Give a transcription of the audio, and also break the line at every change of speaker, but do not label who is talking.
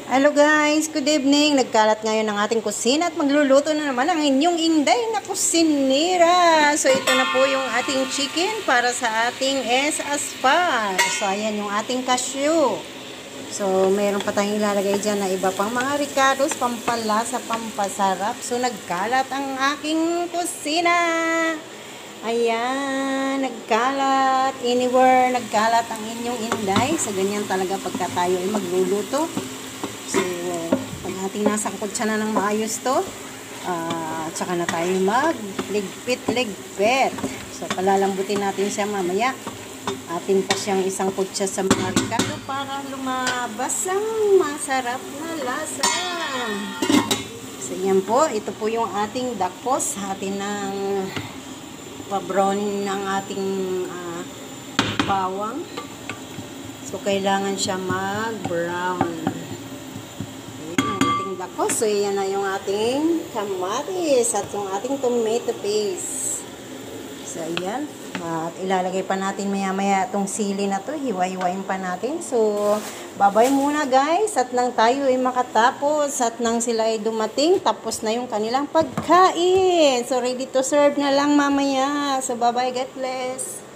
Hello guys, good evening. Nagkalat ngayon ang ating kusina at magluluto na naman ang inyong inday na kusinera. So ito na po yung ating chicken para sa ating aspar. So ayan yung ating cashew. So mayroon pa tayong ilalagay dyan na iba pang mga ricados, pampalasa, pampasarap. So nagkalat ang aking kusina. Ayan, nagkalat. Anywhere, nagkalat ang inyong inday. So ganyan talaga pagka tayo ay magluluto. So, pag ating nasangkot siya na ng maayos to, tsaka na tayo magligpit-ligpit. So, palalambutin natin siya mamaya. Atin pa siyang isangkot siya sa mga ricado para lumabas ang masarap na lasa. So, yan po. Ito po yung ating dakpos. Atin ng pa-brown ng ating bawang. So, kailangan siya mag-brown. So, yan na yung ating kamatis at yung ating tomato paste. So, ayan. At ilalagay pa natin maya-maya itong sili na to. Hiwa-hiwain pa natin. So, babay muna guys. At nang tayo ay makatapos. At nang sila ay dumating, tapos na yung kanilang pagkain. So, ready to serve na lang mamaya. So, bye-bye. God bless.